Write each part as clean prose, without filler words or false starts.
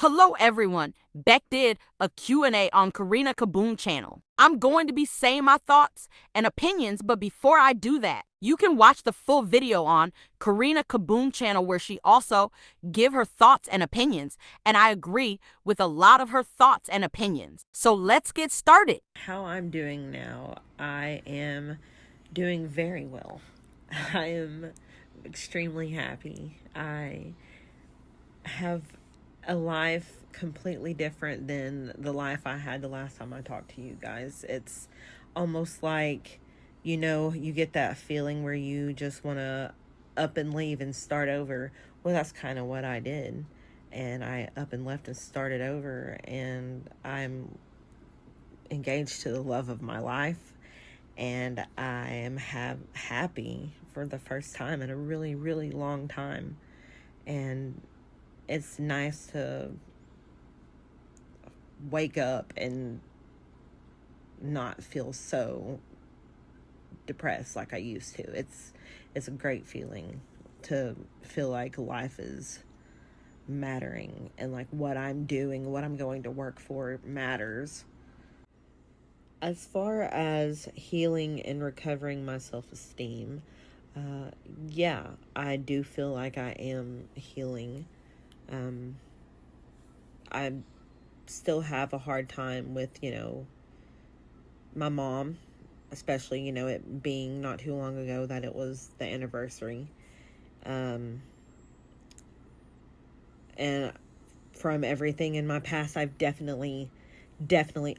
Hello everyone. Beck did a Q&A on Karina Kaboom channel. I'm going to be saying my thoughts and opinions, but before I do that, you can watch the full video on Karina Kaboom channel where she also give her thoughts and opinions, and I agree with a lot of her thoughts and opinions. So let's get started. How I'm doing now, I am doing very well. I am extremely happy. I have a life completely different than the life I had the last time I talked to you guys. It's almost like, you get that feeling where you just want to up and leave and start over. Well, that's kind of what I did. And I up and left and started over. And I'm engaged to the love of my life. And I am happy for the first time in a really, really long time. And it's nice to wake up and not feel so depressed like I used to. It's a great feeling to feel like life is mattering and like what I'm doing, what I'm going to work for matters. As far as healing and recovering my self-esteem, yeah, I do feel like I am healing. I still have a hard time with, my mom, especially, it being not too long ago that it was the anniversary. And from everything in my past, I've definitely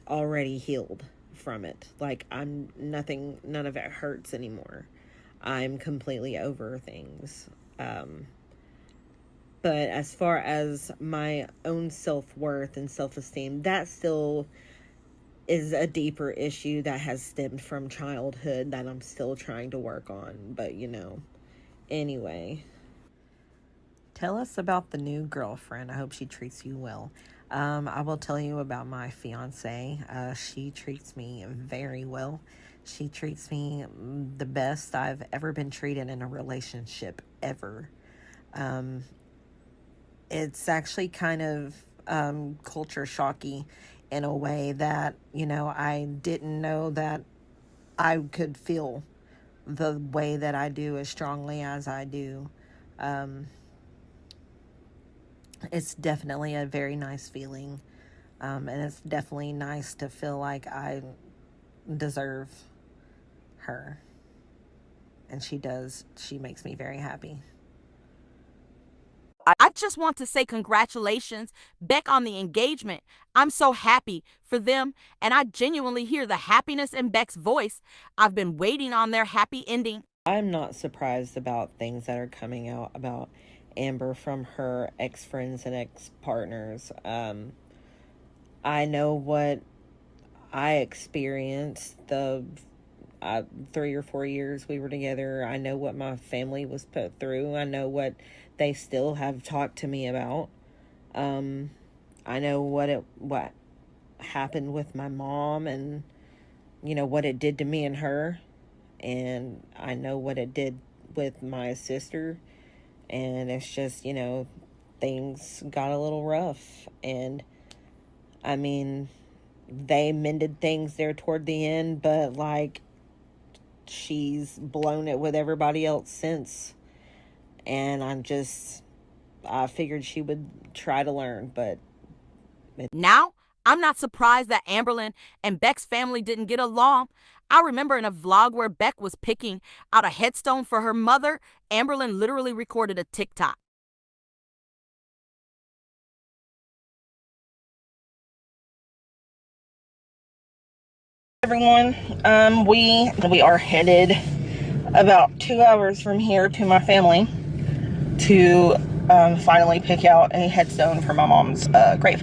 already healed from it. Like, none of it hurts anymore. I'm completely over things. But as far as my own self-worth and self-esteem, that still is a deeper issue that has stemmed from childhood that I'm still trying to work on. But, anyway. Tell us about the new girlfriend. I hope she treats you well. I will tell you about my fiance. She treats me very well. She treats me the best I've ever been treated in a relationship ever. It's actually kind of culture shocky in a way that, I didn't know that I could feel the way that I do as strongly as I do. It's definitely a very nice feeling. And it's definitely nice to feel like I deserve her. And she does. She makes me very happy. I just want to say congratulations, Beck, on the engagement. I'm so happy for them, and I genuinely hear the happiness in Beck's voice. I've been waiting on their happy ending. I'm not surprised about things that are coming out about Amber from her ex-friends and ex-partners. I know what I experienced the 3 or 4 years we were together. I know what my family was put through. I know what they still have talked to me about. I know what happened with my mom and what it did to me and her, and I know what it did with my sister, and it's just things got a little rough. And I mean, they mended things there toward the end, but like, she's blown it with everybody else since. And I figured she would try to learn, but Now, I'm not surprised that Amberlynn and Beck's family didn't get along. I remember in a vlog where Beck was picking out a headstone for her mother, Amberlynn literally recorded a TikTok. everyone, we are headed about 2 hours from here to my family to finally pick out a headstone for my mom's grave.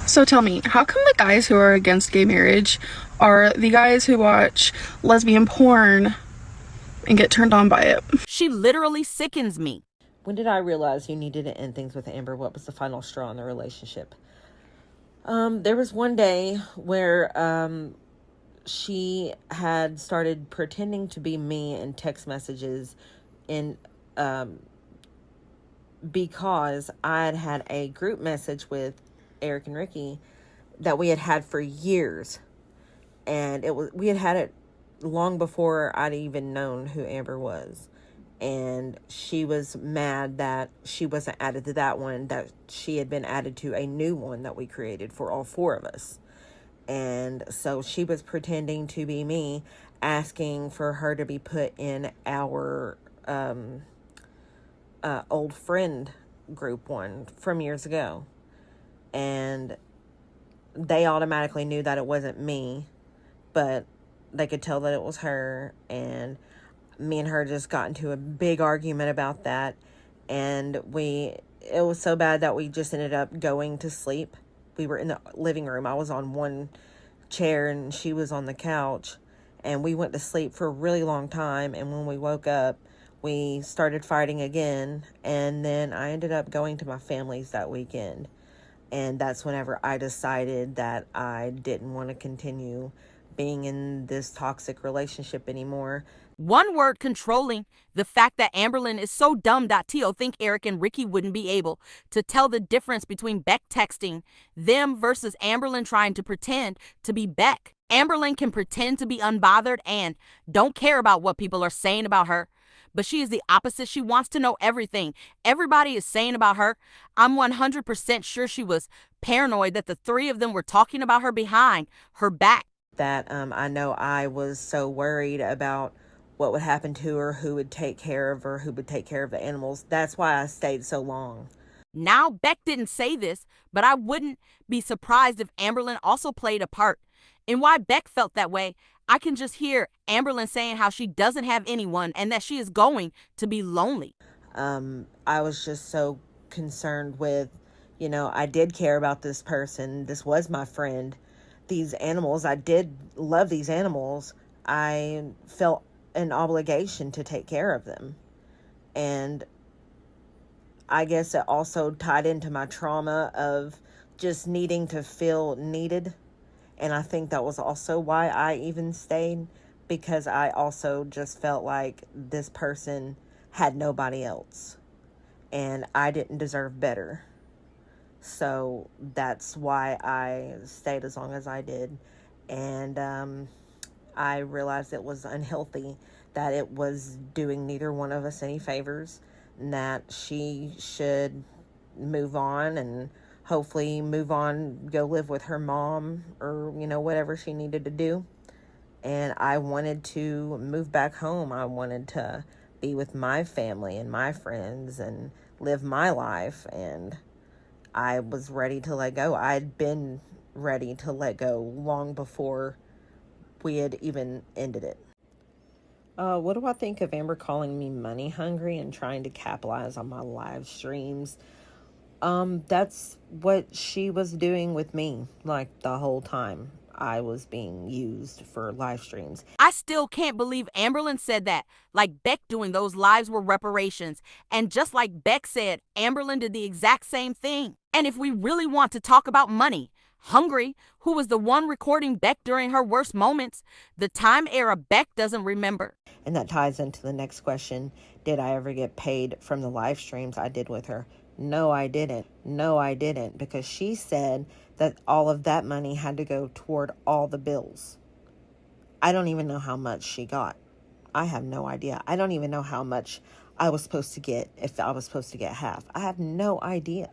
So tell me, how come the guys who are against gay marriage are the guys who watch lesbian porn and get turned on by it? She literally sickens me. When did I realize you needed to end things with Amber? What was the final straw in the relationship? There was one day where she had started pretending to be me in text messages in because I'd had a group message with Eric and Ricky that we had had for years, and we had had it long before I'd even known who Amber was. And she was mad that she wasn't added to that one, that she had been added to a new one that we created for all four of us. And so she was pretending to be me, asking for her to be put in our old friend group one from years ago. And they automatically knew that it wasn't me, but they could tell that it was her. And me and her just got into a big argument about that. And it was so bad that we just ended up going to sleep. We were in the living room. I was on one chair and she was on the couch. And we went to sleep for a really long time. And when we woke up, we started fighting again. And then I ended up going to my family's that weekend. And that's whenever I decided that I didn't want to continue being in this toxic relationship anymore. One word: controlling. The fact that Amberlynn is so dumb. T.O. think Eric and Ricky wouldn't be able to tell the difference between Beck texting them versus Amberlynn trying to pretend to be Beck. Amberlynn can pretend to be unbothered and don't care about what people are saying about her. But she is the opposite. She wants to know everything everybody is saying about her. I'm 100% sure she was paranoid that the three of them were talking about her behind her back. That I know I was so worried about what would happen to her, who would take care of her, who would take care of the animals. That's why I stayed so long. Now, Beck didn't say this, but I wouldn't be surprised if Amberlynn also played a part in why Beck felt that way. I can just hear Amberlynn saying how she doesn't have anyone and that she is going to be lonely. I was just so concerned with, I did care about this person. This was my friend. These animals, I did love these animals. I felt an obligation to take care of them. And I guess it also tied into my trauma of just needing to feel needed. And I think that was also why I even stayed, because I also just felt like this person had nobody else and I didn't deserve better. So that's why I stayed as long as I did. And I realized it was unhealthy, that it was doing neither one of us any favors, and that she should move on and hopefully move on, go live with her mom or, whatever she needed to do. And I wanted to move back home. I wanted to be with my family and my friends and live my life. And I was ready to let go. I'd been ready to let go long before we had even ended it. What do I think of Amber calling me money hungry and trying to capitalize on my live streams? That's what she was doing with me, like, the whole time I was being used for live streams. I still can't believe Amberlynn said that. Like Beck doing those lives were reparations. And just like Beck said, Amberlynn did the exact same thing. And if we really want to talk about money, Hungry, who was the one recording Beck during her worst moments, the time era Beck doesn't remember. And that ties into the next question. Did I ever get paid from the live streams I did with her? No, I didn't. No, I didn't. Because she said that all of that money had to go toward all the bills. I don't even know how much she got. I have no idea. I don't even know how much I was supposed to get, if I was supposed to get half. I have no idea.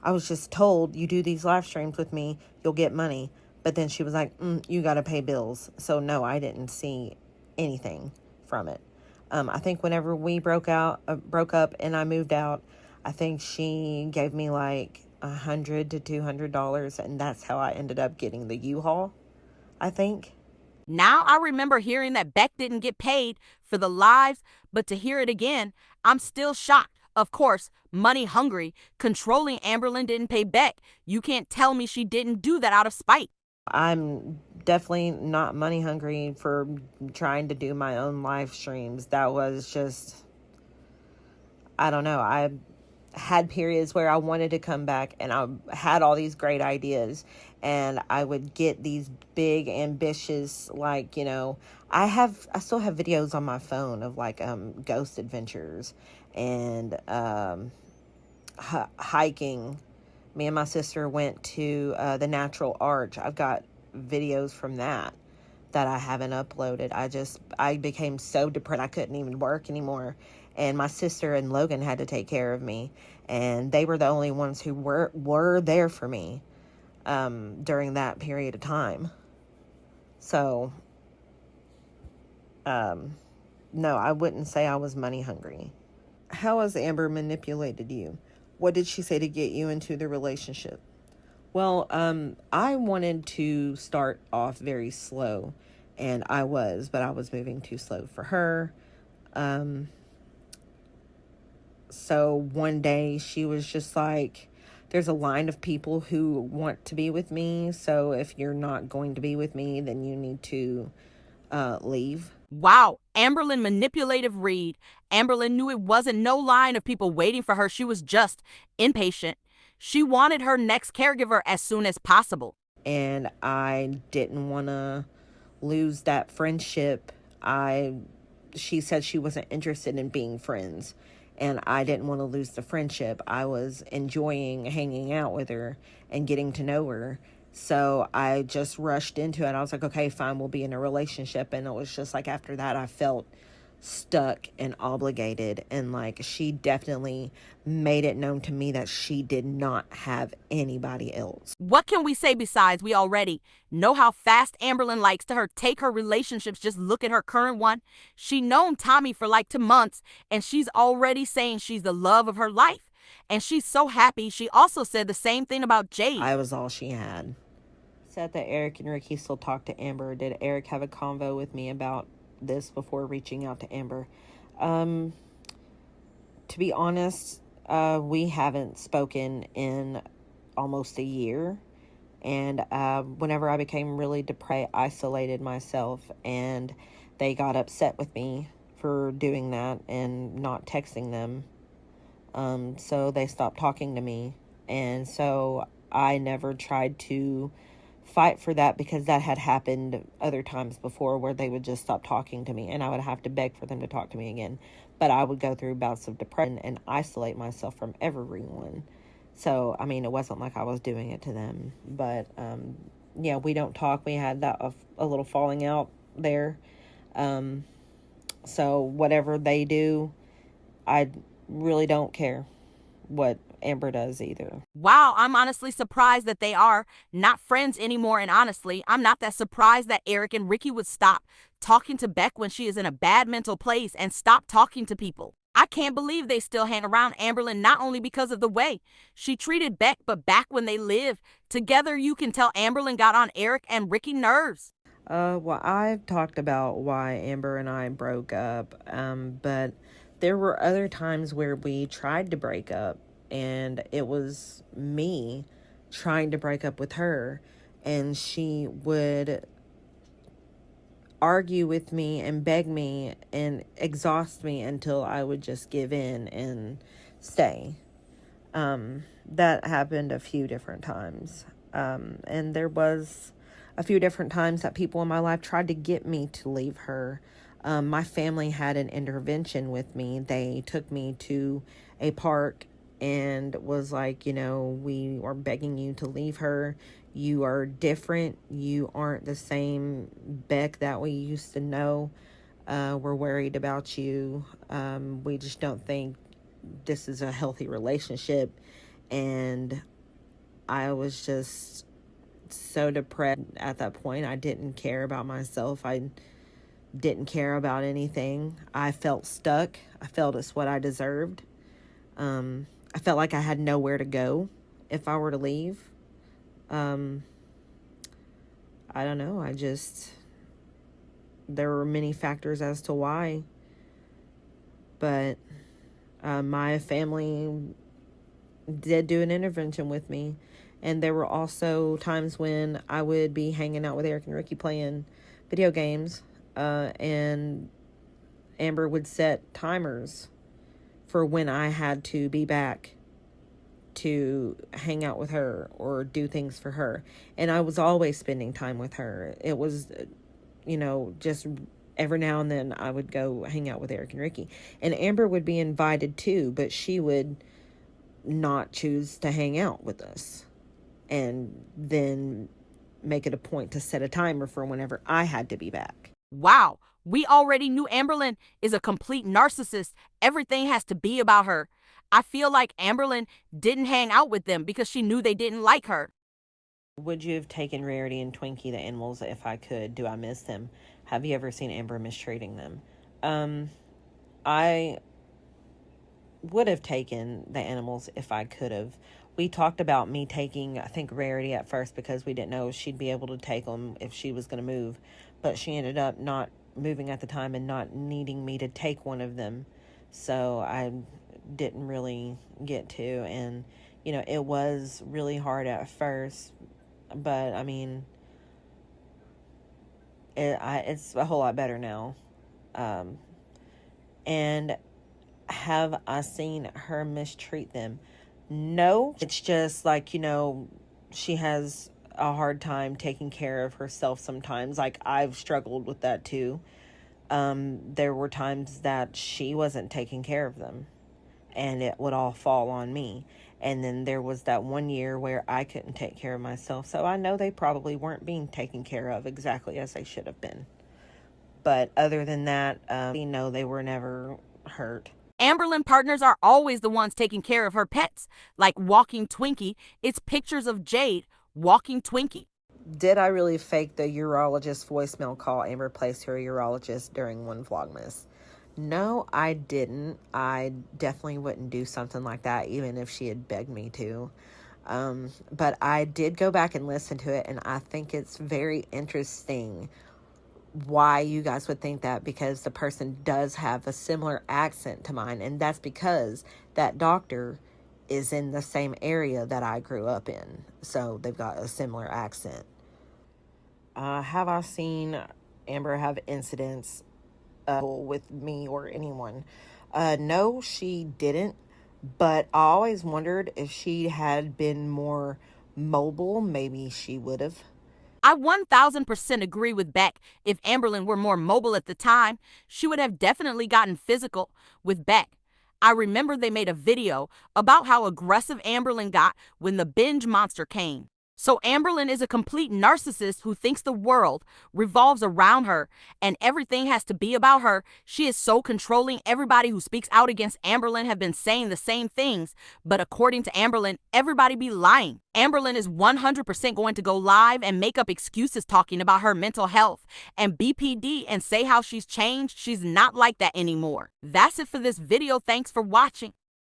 I was just told, you do these live streams with me, you'll get money. But then she was like, you got to pay bills. So no, I didn't see anything from it. I think whenever we broke up and I moved out, I think she gave me like $100 to $200, and that's how I ended up getting the U-Haul, I think. Now I remember hearing that Beck didn't get paid for the lives, but to hear it again, I'm still shocked. Of course, money hungry, controlling Amberlynn didn't pay Beck. You can't tell me she didn't do that out of spite. I'm definitely not money hungry for trying to do my own live streams. That was just, I don't know. I had periods where I wanted to come back and I had all these great ideas and I would get these big ambitious, like, I still have videos on my phone of like ghost adventures and hiking. Me and my sister went to the Natural Arch. I've got videos from that I haven't uploaded. I became so depressed I couldn't even work anymore. And my sister and Logan had to take care of me. And they were the only ones who were there for me during that period of time. So, no, I wouldn't say I was money hungry. How has Amber manipulated you? What did she say to get you into the relationship? Well, I wanted to start off very slow, and I was, but I was moving too slow for her. So one day she was just like, there's a line of people who want to be with me, so if you're not going to be with me, then you need to leave. Wow, Amberlynn manipulative Reid. Amberlynn knew it wasn't no line of people waiting for her. She was just impatient. She wanted her next caregiver as soon as possible. And I didn't want to lose that friendship. She said she wasn't interested in being friends, and I didn't want to lose the friendship. I was enjoying hanging out with her and getting to know her. So I just rushed into it. I was like, okay, fine, we'll be in a relationship. And it was just like, after that, I felt stuck and obligated, and like she definitely made it known to me that she did not have anybody else. What can we say besides we already know how fast Amberlynn likes to take her relationships? Just look at her current one. She known Tommy for like 2 months, and she's already saying she's the love of her life, and she's so happy. She also said the same thing about Jade. I was all she had. Said that Eric and Ricky still talk to Amber. Did Eric have a convo with me about this before reaching out to Amber? To be honest, we haven't spoken in almost a year, and whenever I became really depressed, I isolated myself, and they got upset with me for doing that and not texting them. So they stopped talking to me, and so I never tried to fight for that, because that had happened other times before where they would just stop talking to me and I would have to beg for them to talk to me again. But I would go through bouts of depression and isolate myself from everyone. So, I mean, it wasn't like I was doing it to them. But, yeah, we don't talk. We had that a little falling out there. So whatever they do, I really don't care what Amber does either. Wow, I'm honestly surprised that they are not friends anymore. And honestly, I'm not that surprised that Eric and Ricky would stop talking to Beck when she is in a bad mental place and stop talking to people. I can't believe they still hang around Amberlynn, not only because of the way she treated Beck, but back when they lived together, you can tell Amberlynn got on Eric and Ricky nerves. Well, I've talked about why Amber and I broke up, but there were other times where we tried to break up, and it was me trying to break up with her, and she would argue with me and beg me and exhaust me until I would just give in and stay. That happened a few different times, and there was a few different times that people in my life tried to get me to leave her. My family had an intervention with me. They took me to a park and was like, we are begging you to leave her. You are different. You aren't the same Beck that we used to know. We're worried about you. We just don't think this is a healthy relationship. And I was just so depressed at that point. I didn't care about myself. I didn't care about anything. I felt stuck. I felt it's what I deserved. I felt like I had nowhere to go if I were to leave. I don't know. There were many factors as to why. But my family did do an intervention with me. And there were also times when I would be hanging out with Eric and Ricky playing video games. And Amber would set timers for when I had to be back to hang out with her or do things for her. And I was always spending time with her. It was, just every now and then I would go hang out with Eric and Ricky. And Amber would be invited too, but she would not choose to hang out with us. And then make it a point to set a timer for whenever I had to be back. Wow, we already knew Amberlynn is a complete narcissist. Everything has to be about her. I feel like Amberlynn didn't hang out with them because she knew they didn't like her. Would you have taken Rarity and Twinkie, the animals, if I could? Do I miss them? Have you ever seen Amber mistreating them? I would have taken the animals if I could have. We talked about me taking, I think, Rarity at first because we didn't know if she'd be able to take them if she was going to move. But she ended up not moving at the time and not needing me to take one of them. So I didn't really get to. And, you know, it was really hard at first. But, I mean, it's a whole lot better now. And have I seen her mistreat them? No. It's just like, you know, she has a hard time taking care of herself sometimes. Like, I've struggled with that too. There were times that she wasn't taking care of them, and it would all fall on me. And then there was that one year where I couldn't take care of myself. So I know they probably weren't being taken care of exactly as they should have been. But other than that, no, they were never hurt. Amberlynn partners are always the ones taking care of her pets. Like walking Twinkie, it's pictures of Jade walking Twinkie. Did I really fake the urologist voicemail call Amber placed to her urologist during one Vlogmas? No, I didn't. I definitely wouldn't do something like that, even if she had begged me to. But I did go back and listen to it, and I think it's very interesting why you guys would think that, because the person does have a similar accent to mine, and that's because that doctor is in the same area that I grew up in, so they've got a similar accent. Have I seen Amber have incidents with me or anyone? No, she didn't, but I always wondered if she had been more mobile, maybe she would have. I 1000% agree with Beck. If Amberlynn were more mobile at the time, she would have definitely gotten physical with Beck. I remember they made a video about how aggressive Amberlynn got when the binge monster came. So Amberlynn is a complete narcissist who thinks the world revolves around her and everything has to be about her. She is so controlling. Everybody who speaks out against Amberlynn have been saying the same things, but according to Amberlynn, everybody be lying. Amberlynn is 100% going to go live and make up excuses talking about her mental health and BPD and say how she's changed. She's not like that anymore. That's it for this video. Thanks for watching.